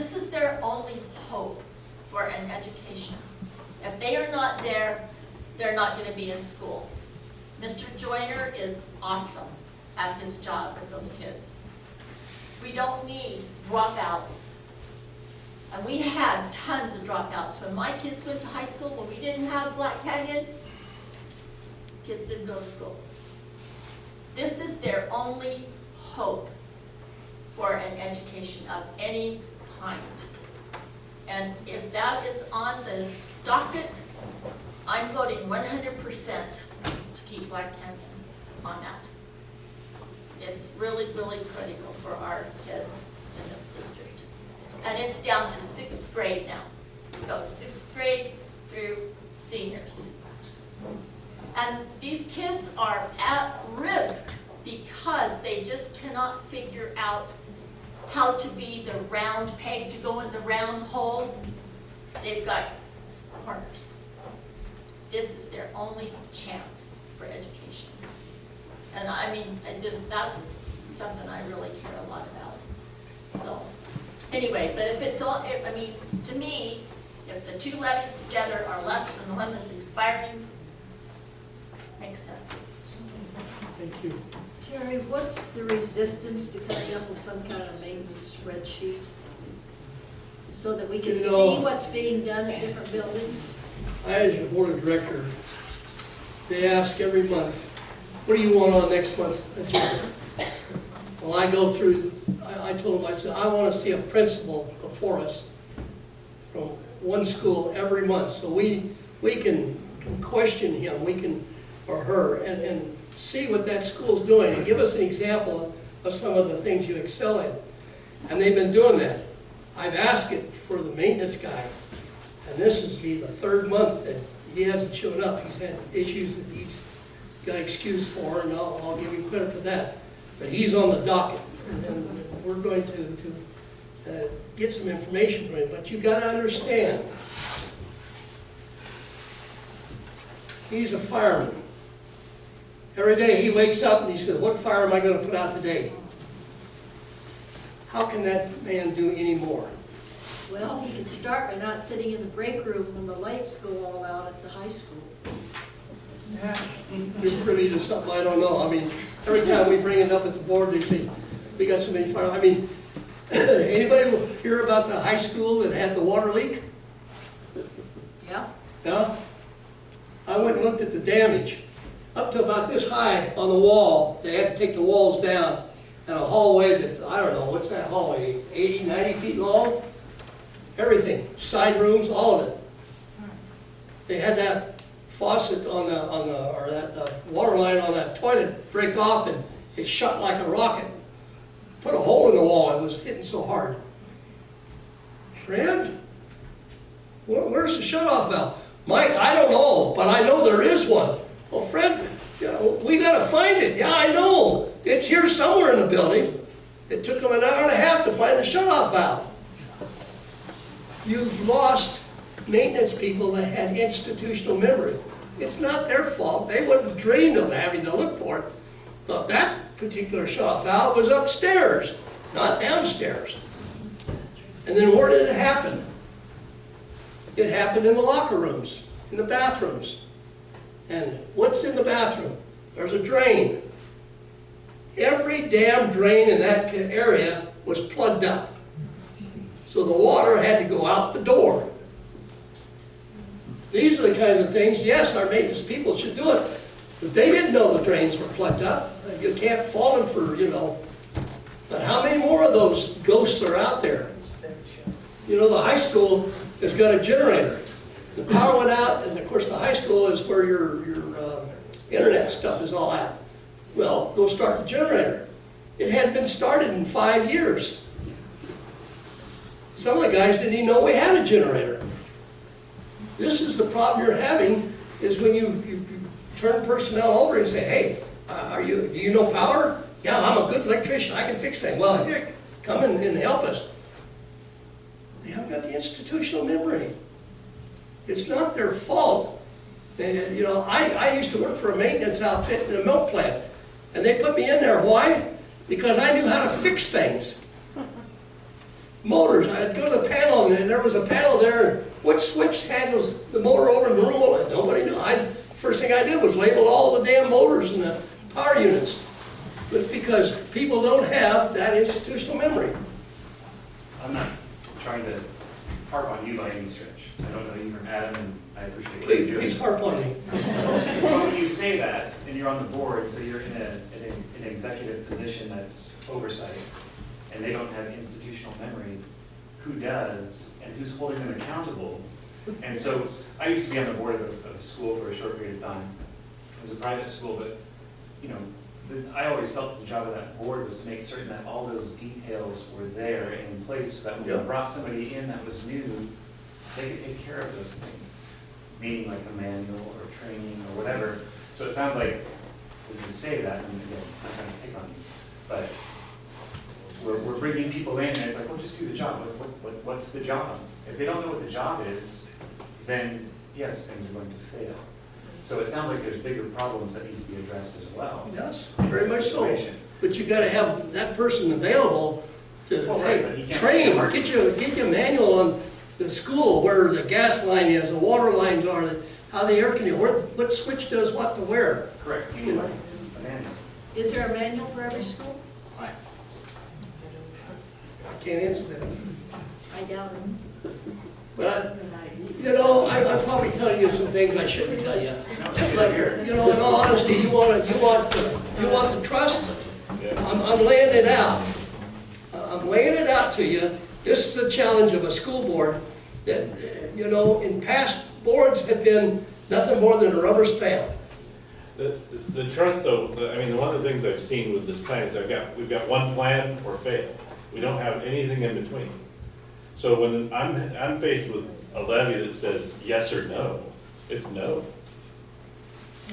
this is their only hope for an education. If they are not there, they're not going to be in school. Mr. Joyner is awesome at his job with those kids. We don't need dropouts. And we had tons of dropouts. When my kids went to high school, when we didn't have Black Canyon, kids didn't go to school. This is their only hope for an education of any kind. And if that is on the docket, I'm voting 100% to keep Black Canyon on that. It's really, really critical for our kids in this district. And it's down to 6th grade now. It goes 6th grade through seniors. And these kids are at risk because they just cannot figure out how to be the round peg to go in the round hole. They've got corners. This is their only chance for education. And I mean, that's something I really care a lot about. So, anyway, but if it's all, I mean, to me, if the two levies together are less than the one that's expiring, makes sense. Thank you. Jerry, what's the resistance to coming up with some kind of maintenance spreadsheet? So that we can see what's being done at different buildings? I, as your board of director, they ask every month, what do you want on next month's agenda? Well, I go through, I told them, I said, I want to see a principal before us from one school every month. So we can question him, we can, or her, and see what that school's doing and give us an example of some of the things you excel in. And they've been doing that. I've asked it for the maintenance guy, and this is the 3rd month that he hasn't shown up. He's had issues that he's got excused for, and I'll give him credit for that. But he's on the docket, and we're going to get some information from him. But you got to understand, he's a fireman. Every day he wakes up and he says, what fire am I going to put out today? How can that man do any more? Well, he could start by not sitting in the break room when the lights go all out at the high school. You're privy to something I don't know. I mean, every time we bring it up at the board, they say, we got so many fire. I mean, anybody hear about the high school that had the water leak? Yeah. Yeah? I went and looked at the damage. Up to about this high on the wall, they had to take the walls down, and a hallway that, I don't know, what's that hallway, 80, 90 feet long? Everything, side rooms, all of it. They had that faucet or that water line on that toilet break off, and it shut like a rocket. Put a hole in the wall, it was hitting so hard. Fred, where's the shutoff valve? Mike, I don't know, but I know there is one. Well, Fred, you know, we got to find it. Yeah, I know. It's here somewhere in the building. It took them an hour and a half to find the shutoff valve. You've lost maintenance people that had institutional memory. It's not their fault. They wouldn't have dreamed of having to look for it. But that particular shutoff valve was upstairs, not downstairs. And then where did it happen? It happened in the locker rooms, in the bathrooms. And what's in the bathroom? There's a drain. Every damn drain in that area was plugged up. So the water had to go out the door. These are the kinds of things, yes, our maintenance people should do it, but they didn't know the drains were plugged up. You can't fault them for, you know. But how many more of those ghosts are out there? You know, the high school has got a generator. The power went out, and of course the high school is where your internet stuff is all at. Well, go start the generator. It hadn't been started in 5 years. Some of the guys didn't even know we had a generator. This is the problem you're having, is when you turn personnel over and say, hey, do you know power? Yeah, I'm a good electrician, I can fix things. Well, here, come in and help us. They haven't got the institutional memory. It's not their fault. You know, I used to work for a maintenance outfit in a milk plant, and they put me in there. Why? Because I knew how to fix things. motors. I'd go to the panel, and there was a panel there, and which switch handles the motor over in the room? And nobody knew. First thing I did was label all the damn motors and the power units. But because people don't have that institutional memory. I'm not trying to harp on you by any stretch. I don't know you from Adam, and I appreciate what you're doing. Please harp on me. But when you say that, and you're on the board, so you're in an executive position that's oversight, and they don't have institutional memory, who does, and who's holding them accountable? And so, I used to be on the board of a school for a short period of time. It was a private school, but, you know, I always felt the job of that board was to make certain that all those details were there and in place, so that when we brought somebody in that was new, they could take care of those things, meaning like a manual or training or whatever. So it sounds like, when you say that, and again, I'm not trying to pick on you, but we're bringing people in, and it's like, well, just do the job. What's the job? If they don't know what the job is, then yes, things are going to fail. So it sounds like there's bigger problems that need to be addressed as well. Yes, very much so. But you gotta have that person available to, Well, right, but he can't train, mark- get you a manual on the school, where the gas line is, the water lines are, how the air conditioner, what switch does what to where. Correct, you need like a manual. Is there a manual for every school? I can't answer that. I doubt it. But, you know, I'm probably telling you some things I shouldn't tell you. But, you know, in all honesty, you want the trust? I'm laying it out. I'm laying it out to you. This is the challenge of a school board that, you know, in past boards have been nothing more than a rubber stamp. The trust, though, I mean, one of the things I've seen with this plan is we've got one plan or fail. We don't have anything in between. So when I'm faced with a levy that says yes or no, it's no.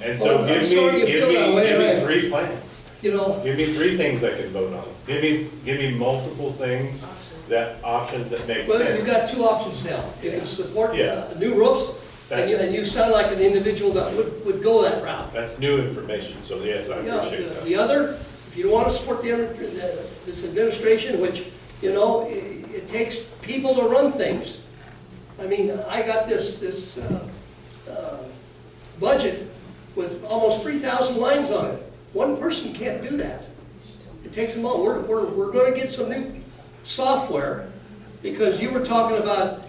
And so Well, I'm sorry you feel that way, give me right? 3 plans. You know, Give me 3 things I can vote on. Give me multiple things, options that make well, sense. you've got 2 options now. You can support Yeah. new roofs, and you sound like an individual that would go that route. That's new information, so yes, I Yeah, appreciate that. the other, if you want to support this administration, which, you know, it takes people to run things. I mean, I got this budget with almost 3,000 lines on it. One person can't do that. It takes them all. We're going to get some new software, because you were talking about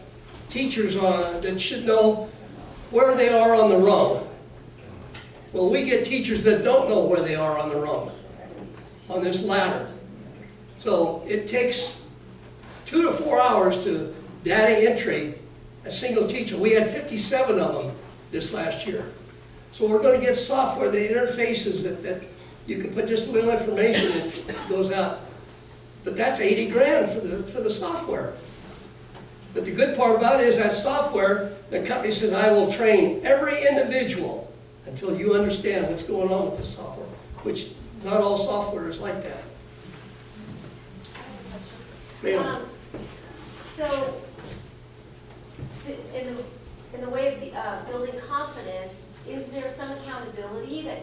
teachers that should know where they are on the rung. Well, we get teachers that don't know where they are on the rung, on this ladder. So it takes 2 to 4 hours to data entry a single teacher. We had 57 of them this last year. So we're going to get software, the interfaces that you can put just a little information that goes out. But that's 80 grand for the software. But the good part about it is that software, the company says, I will train every individual until you understand what's going on with the software, which not all software is like that. Ma'am. So, in the way of building confidence, is there some accountability that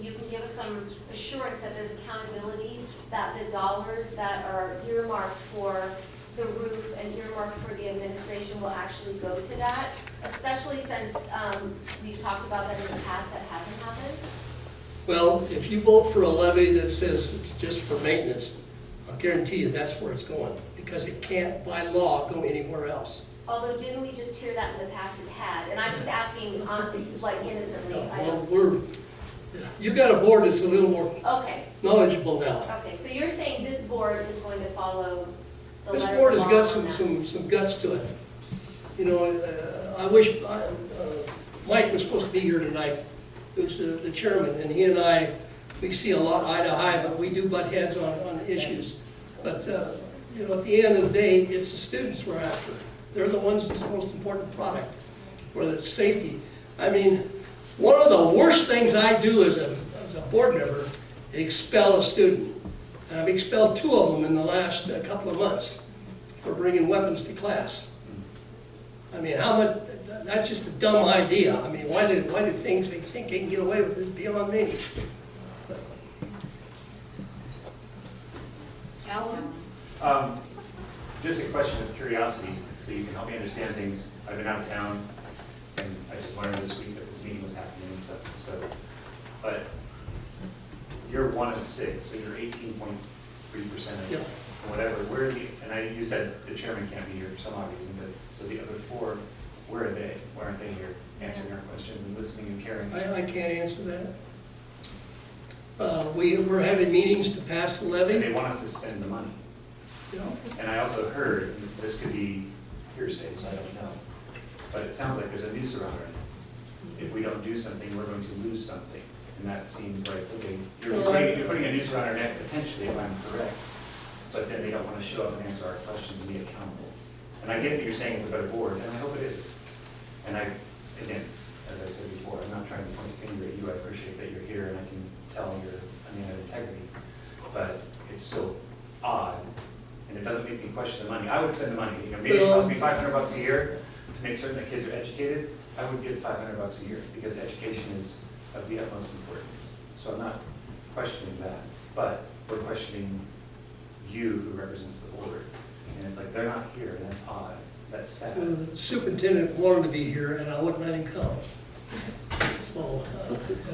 you can give us some assurance that there's accountability, that the dollars that are earmarked for the roof and earmarked for the administration will actually go to that? Especially since we've talked about that in the past, that hasn't happened. Well, if you vote for a levy that says it's just for maintenance, I'll guarantee you that's where it's going, because it can't, by law, go anywhere else. Although, didn't we just hear that in the past it had? And I'm just asking, like innocently. Well, you got a board that's a little more Okay, knowledgeable now. okay, so you're saying this board is going to follow the This letter board of has law got on that? some guts to it. You know, I wish, Mike was supposed to be here tonight, who's the chairman, and he and I, we see a lot eye to eye, but we do butt heads on issues. But, you know, at the end of the day, it's the students we're after. They're the ones that's the most important product, whether it's safety. I mean, one of the worst things I do as a board member is expel a student. And I've expelled 2 of them in the last couple of months for bringing weapons to class. I mean, how much, that's just a dumb idea. I mean, why do things they think they can get away with is beyond me. Alan? just a question of curiosity, so you can help me understand things. I've been out of town, and I just learned this week that this meeting was happening and stuff, so, but you're one of 6, so you're 18.3% of Yeah. whatever. Where are the, and you said the chairman can't be here for some odd reason, but, so the other 4, where are they? Why aren't they here answering our questions and listening and caring? I can't answer that. We're having meetings to pass the levy, And they want us to spend the money. you know. And I also heard, and this could be hearsay, so I don't know, but it sounds like there's a noose around it. If we don't do something, we're going to lose something. And that seems like, okay, you're putting a noose around our neck potentially, if I'm correct. But then they don't want to show up and answer our questions and be accountable. And I get that you're saying it's a better board, and I hope it is. And I, again, as I said before, I'm not trying to point a finger at you. I appreciate that you're here, and I can tell you're a man of integrity. But it's still odd, and it doesn't make me question the money. I would spend the money. You know, maybe it costs me $500 a year to make certain that kids are educated. I would give $500 a year because education is of the utmost importance. So I'm not questioning that, but we're questioning you, who represents the board. And it's like, they're not here, and that's odd. That's sad. The superintendent wanted to be here, and I wouldn't let him come. So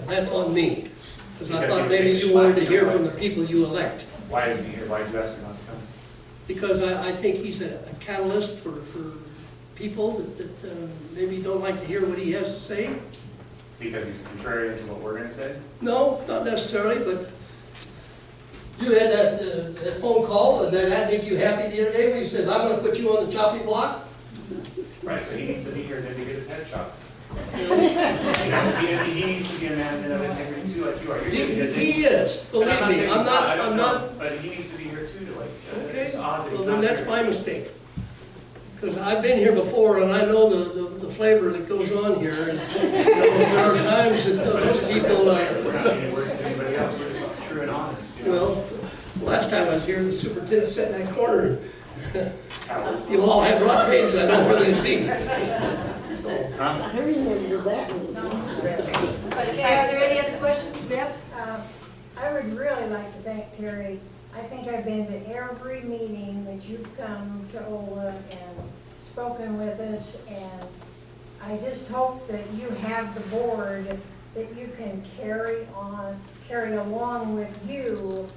that's on me, because I thought maybe you wanted to hear from the people you elect. Why isn't he here? Why did you ask him not to come? Because I think he's a catalyst for people that maybe don't like to hear what he has to say. Because he's contrary to what we're gonna say? No, not necessarily, but you had that phone call, and that made you happy the other day when he says, I'm gonna put you on the chopping block. Right, so he needs to be here then to get his head chopped. You know, he needs to be a man of integrity too, like you are. You're saying that He is, and believe I'm not me, saying I'm he's I not, don't I'm know, not, but he needs to be here too to like, it's okay, just odd that well he's then not that's here. my mistake. Because I've been here before, and I know the flavor that goes on here, and there are times that those people, We're not being worse than anybody else, we're just true and honest, you know? well, last time I was here, the superintendent sat in that corner, and Howard. if you all had rock pigs, I know where they'd be. So, Huh? I remember that one. Okay, are there any other questions, Bev? I would really like to thank Terry. I think I've been to every meeting that you've come to Ola and spoken with us, and I just hope that you have the board that you can carry along with you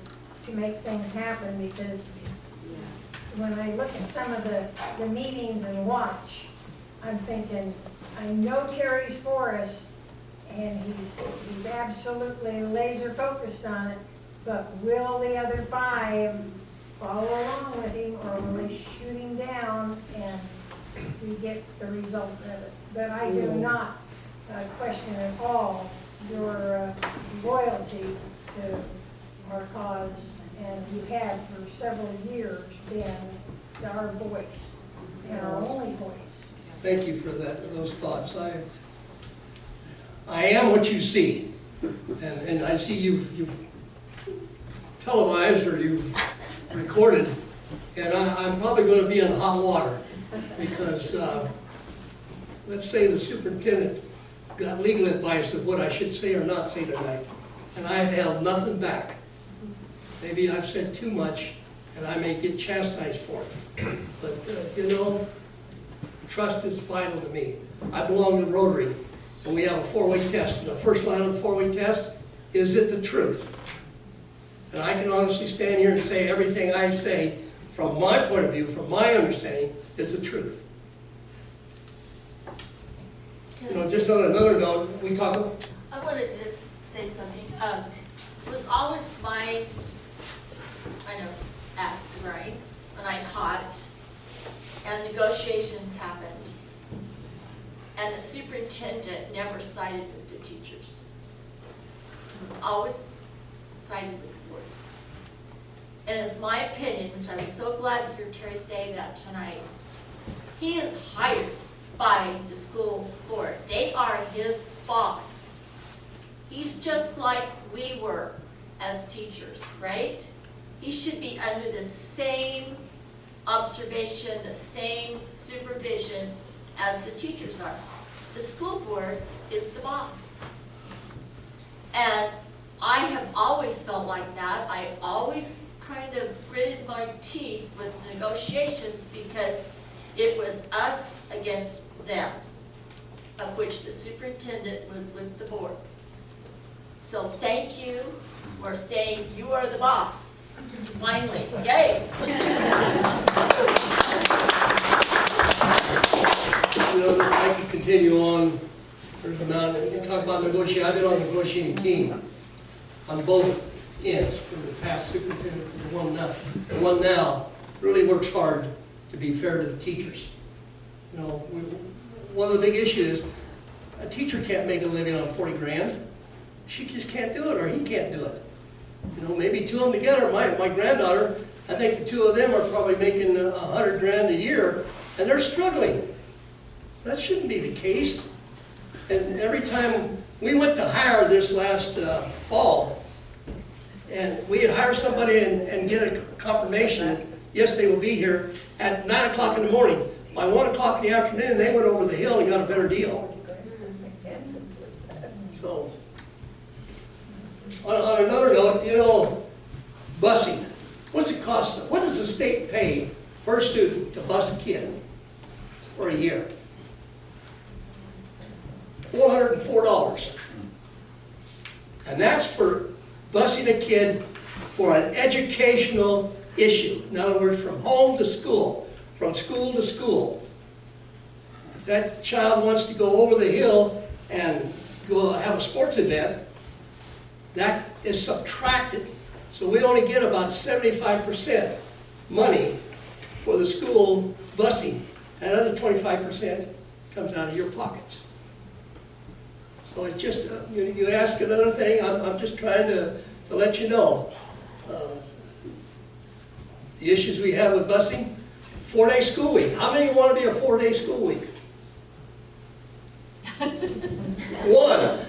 to make things happen, because when I look at some of the meetings and watch, I'm thinking, I know Terry's for us, and he's absolutely laser focused on it, but will the other 5 follow along with him, or will they shoot him down and we get the result of it? But I do not question at all your loyalty to our cause, and you have for several years been our voice, and our only voice. thank you for those thoughts. I am what you see, and I see you've televised or you've recorded, and I'm probably going to be in hot water because let's say the superintendent got legal advice of what I should say or not say tonight, and I've held nothing back. Maybe I've said too much, and I may get chastised for it. But, you know, trust is vital to me. I belong to Rotary, and we have a 4-way test. And the first line of the 4-way test, is it the truth? And I can honestly stand here and say everything I say, from my point of view, from my understanding, is the truth. You know, just on another note, we talk, I wanted to just say something. It was always my, axe to grind when I taught, and negotiations happened. And the superintendent never sided with the teachers. It was always sided with the board. And it's my opinion, which I was so glad to hear Terry say that tonight, he is hired by the school board. They are his boss. He's just like we were as teachers, right? He should be under the same observation, the same supervision as the teachers are. The school board is the boss. And I have always felt like that. I always kind of gritted my teeth with negotiations because it was us against them, of which the superintendent was with the board. So thank you for saying you are the boss. Finally, yay. You know, I could continue on, there's a amount, you talk about negotiating, I've been on the negotiating team on both ends, from the past superintendent to the one now. The one now really works hard to be fair to the teachers. You know, one of the big issues is a teacher can't make a living on 40 grand. She just can't do it, or he can't do it. You know, maybe two of them together, my granddaughter, I think the two of them are probably making 100 grand a year, and they're struggling. That shouldn't be the case. And every time we went to hire this last fall, and we had hired somebody and get a confirmation that, yes, they will be here at 9 o'clock in the morning. By 1 o'clock in the afternoon, they went over the hill and got a better deal. So, on another note, you know, busing. What's it cost? What does the state pay per student to bus a kid for a year? $404. And that's for busing a kid for an educational issue. In other words, from home to school, from school to school. If that child wants to go over the hill and go have a sports event, that is subtracted. So we only get about 75% money for the school busing. That other 25% comes out of your pockets. So it's just, you ask another thing, I'm just trying to let you know. The issues we have with busing, 4-day school week. How many want to be a 4-day school week? One.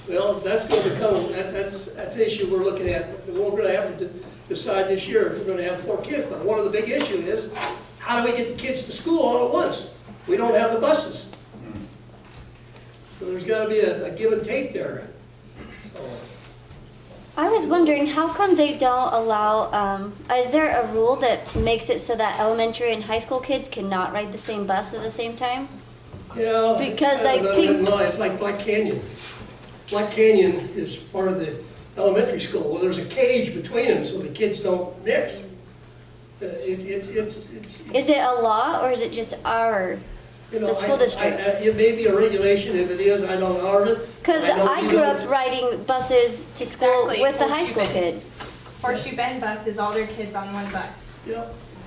Well, that's going to become, that's the issue we're looking at. We're going to have to decide this year if we're going to have 4 kids. But one of the big issues is, how do we get the kids to school all at once? We don't have the buses. So there's got to be a give and take there. I was wondering, how come they don't allow, is there a rule that makes it so that elementary and high school kids cannot ride the same bus at the same time? Yeah. Because I think- No, it's like Black Canyon. Black Canyon is part of the elementary school. Well, there's a cage between them so the kids don't mix. Is it a law or is it just our, You know, the school district? It may be a regulation. If it is, I don't know it. Because I grew up riding buses to school Exactly. with the high Horseshoe school Bend. kids. Horseshoe Bend bus is all their kids on one bus. Yeah.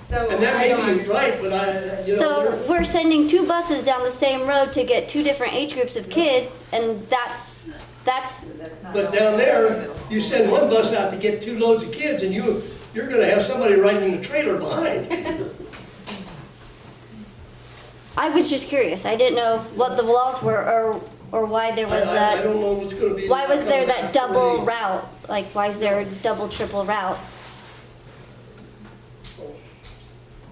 So And that I don't may be right, understand. but you know. So we're sending 2 buses down the same road to get 2 different age groups of kids, and that's, But down there, you send one bus out to get 2 loads of kids, and you're gonna have somebody riding in the trailer behind. I was just curious. I didn't know what the laws were or why there was I that. don't know what's gonna be. Why was there that after double the- route? Like, why is there a double, triple route?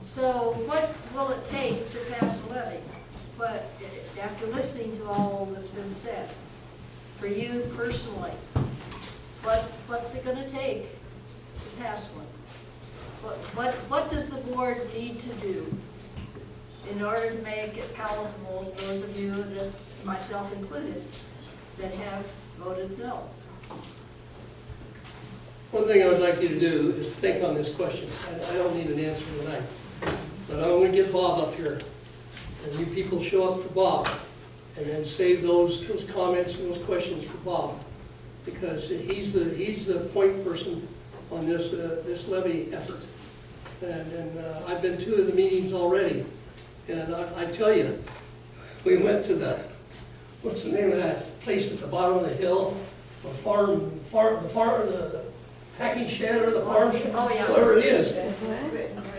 So what will it take to pass a levy? But after listening to all that's been said, for you personally, what's it gonna take to pass one? What does the board need to do in order to make it palatable to those of you, that, myself included, that have voted no? One thing I would like you to do is think on this question. I don't need an answer tonight, but I'm gonna get Bob up here, and you people show up for Bob, and then save those comments and those questions for Bob, because he's the point person on this levy effort. And I've been to the meetings already, and I tell you, we went to what's the name of that place at the bottom of the hill? The packing shed or the farm shed? Oh, yeah. Whatever it is.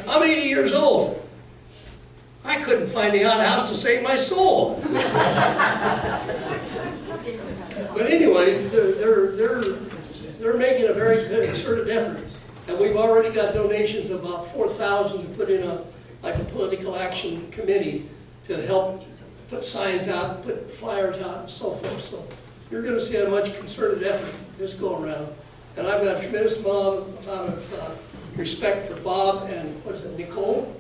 I'm 80 years old. I couldn't find the outhouse to save my soul. But anyway, they're making a very good concerted effort. And we've already got donations of about 4,000 to put in a political action committee to help put signs out, put flyers out and so forth. So you're gonna see a much concerted effort this go around. And I've got a tremendous amount of respect for Bob and, what is it, Nicole?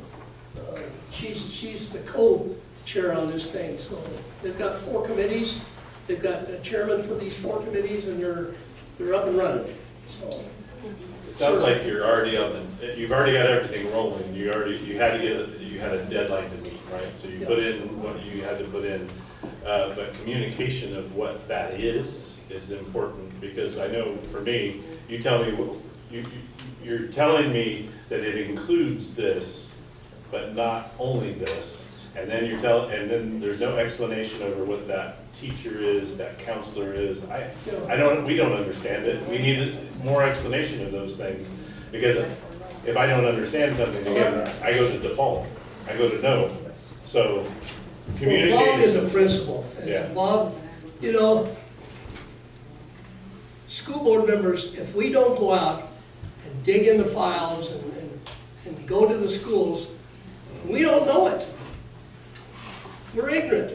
She's the co-chair on this thing, so they've got 4 committees. They've got the chairman for these 4 committees, and they're up and running, so. It sounds like you're already you've already got everything rolling, you had a deadline to meet, right? So you put in what you had to put in, but communication of what that is important, because I know for me, you tell me, you're telling me that it includes this, but not only this, and then and then there's no explanation over what that teacher is, that counselor is. We don't understand it. We need more explanation of those things, because if I don't understand something, again, I go to default. I go to no. So communicating. Well, Bob is a principal. Yeah. And Bob, school board members, if we don't go out and dig in the files and go to the schools, we don't know it. We're ignorant.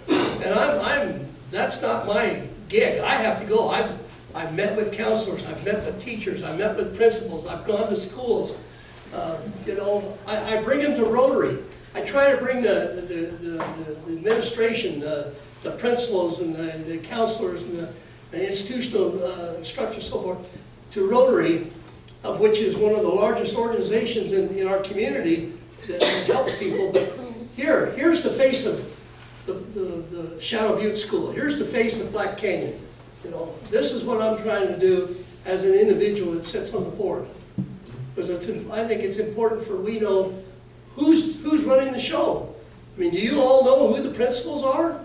And that's not my gig. I have to go. I've met with counselors, I've met with teachers, I've met with principals, I've gone to schools. I bring them to Rotary. I try to bring the administration, the principals and the counselors and the institutional instructors and so forth to Rotary, of which is one of the largest organizations in our community that helps people. But here's the face of the Shadow Butte School. Here's the face of Black Canyon. This is what I'm trying to do as an individual that sits on the board. Because I think it's important for we know who's running the show. I mean, do you all know who the principals are?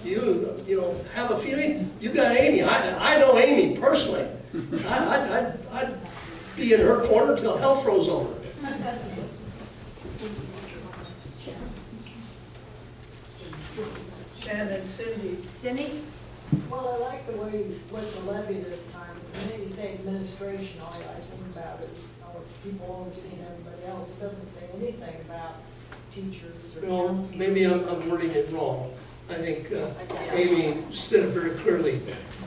Do you have a feeling? You got Amy. I know Amy personally. I'd be in her corner till hell froze over. Shannon, Cindy. Cindy? Well, I like the way you split the levy this time. And then you say administration, all I think about is, it's people overseeing everybody else. It doesn't say anything about teachers or Well, counselors. maybe I'm wording it wrong. I think Amy said it very clearly.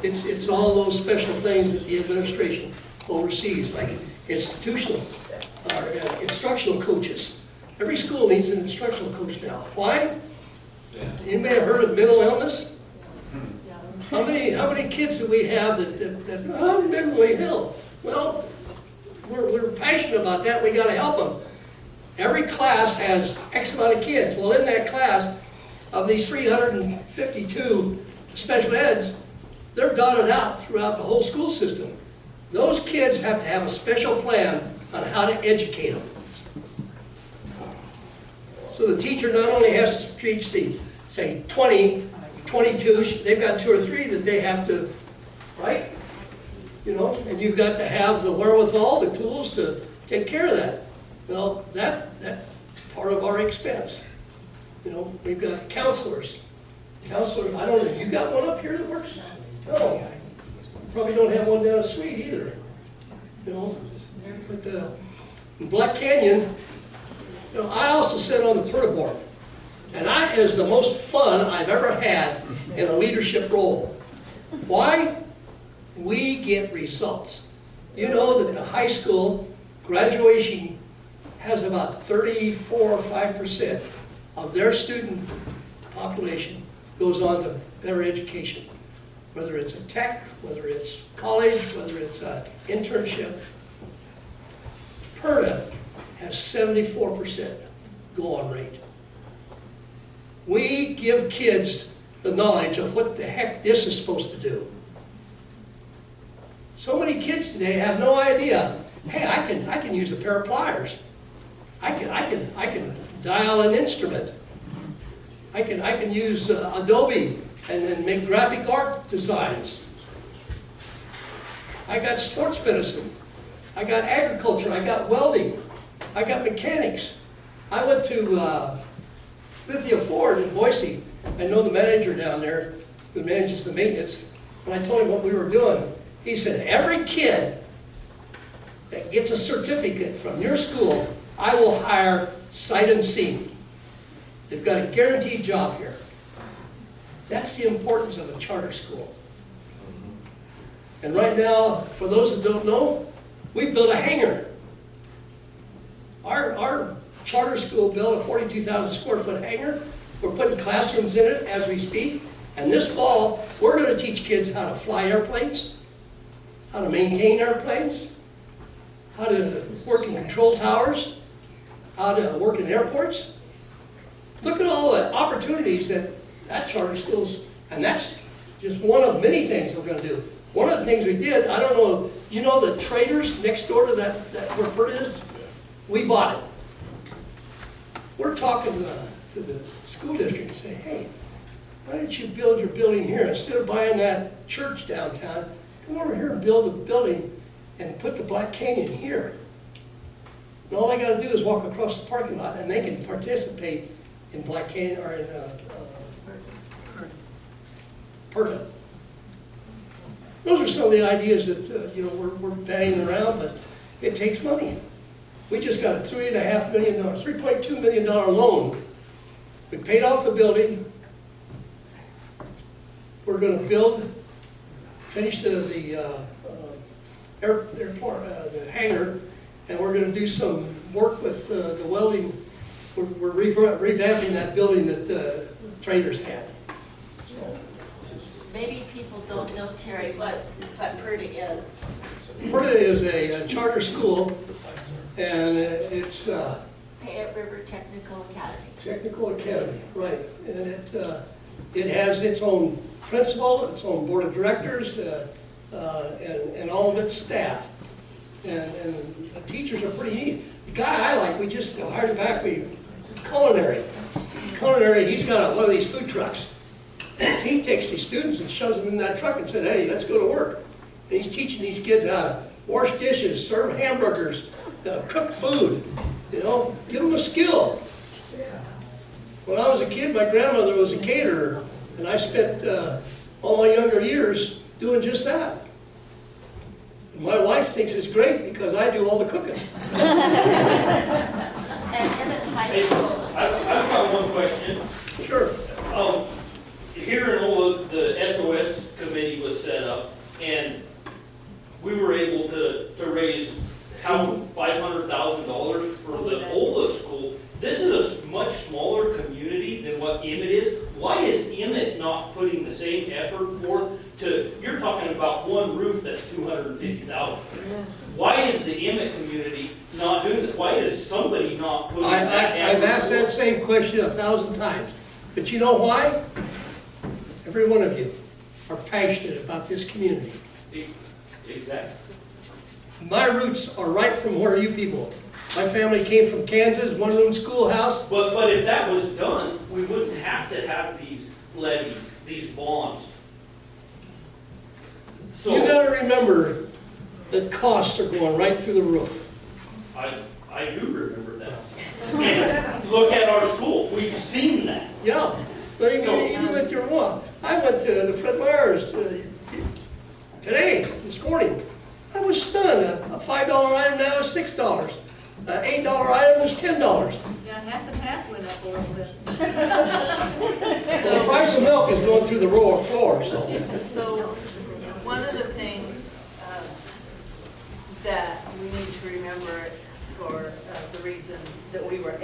It's all those special things that the administration oversees, like instructional coaches. Every school needs an instructional coach now. Why? Anybody heard of mental illness? How many kids do we have that are mentally ill? Well, we're passionate about that. We got to help them. Every class has X amount of kids. Well, in that class, of these 352 special eds, they're dotted out throughout the whole school system. Those kids have to have a special plan on how to educate them. So the teacher not only has to teach the, say, 20, 22, they've got 2 or 3 that they have to, right? And you've got to have the wherewithal, the tools to take care of that. Well, that's part of our expense. We've got counselors. Counselors, I don't know, you got one up here that works? No. Probably don't have one down at Swede either. But in Black Canyon, I also sit on the PERTA board. And that is the most fun I've ever had in a leadership role. Why? We get results. You know that the high school graduation has about 34 or 5% of their student population goes on to better education. Whether it's a tech, whether it's college, whether it's an internship. PERTA has 74% go-on rate. We give kids the knowledge of what the heck this is supposed to do. So many kids today have no idea. Hey, I can use a pair of pliers. I can dial an instrument. I can use Adobe and make graphic art designs. I got sports medicine. I got agriculture. I got welding. I got mechanics. I went to Lithia Ford in Boise. I know the manager down there who manages the maintenance. When I told him what we were doing, he said, every kid that gets a certificate from your school, I will hire sight unseen. They've got a guaranteed job here. That's the importance of a charter school. And right now, for those that don't know, we built a hangar. Our charter school built a 42,000 square foot hangar. We're putting classrooms in it as we speak. And this fall, we're going to teach kids how to fly airplanes, how to maintain airplanes, how to work in control towers, how to work in airports. Look at all the opportunities that charter schools, and that's just one of many things we're going to do. One of the things we did, I don't know, you know the Traders next door to that where Bert is? We bought it. We're talking to the school district and say, hey, why don't you build your building here? Instead of buying that church downtown, come over here and build a building and put the Black Canyon here. And all they got to do is walk across the parking lot and they can participate in Black Canyon or in Perta. Those are some of the ideas that we're banging around, but it takes money. We just got a $3.2 million loan. We paid off the building. We're going to finish the airport, the hangar, and we're going to do some work with the welding. We're revamping that building that the Traders had. Maybe people don't know, Terry, what Perta is. Perta is a charter school, and it's Payette River Technical Academy. Technical Academy, right. And it has its own principal, its own board of directors, and all of its staff. And the teachers are pretty neat. The guy I like, we just hired back, culinary, he's got one of these food trucks. He takes these students and shoves them in that truck and said, hey, let's go to work. And he's teaching these kids how to wash dishes, serve hamburgers, cook food, give them a skill. When I was a kid, my grandmother was a caterer, and I spent all my younger years doing just that. And my wife thinks it's great because I do all the cooking. And Emmett High School. I've got one question. Sure. Here in Ola, the SOS committee was set up, and we were able to raise $500,000 for the Ola school. This is a much smaller community than what Emmett is. Why is Emmett not putting the same effort forth you're talking about one roof that's $250,000. Why is the Emmett community not doing that? Why is somebody not putting that effort I've asked that same question 1,000 times. But you know why? Every one of you are passionate about this community. Exactly. My roots are right from where you people. My family came from Kansas, one-room schoolhouse. But if that was done, we wouldn't have to have these levies, these bonds. So You gotta remember that costs are going right through the roof. I do remember that. And look at our school. We've seen that. Yeah, but I mean, even with your one, I went to the Fred Meyer's today, this morning. I was stunned. A $5 item now is $6. An $8 item is $10. Yeah, half and half went up a little bit. So the price of milk is going through the floor, so. So, one of the things that we need to remember for the reason that we were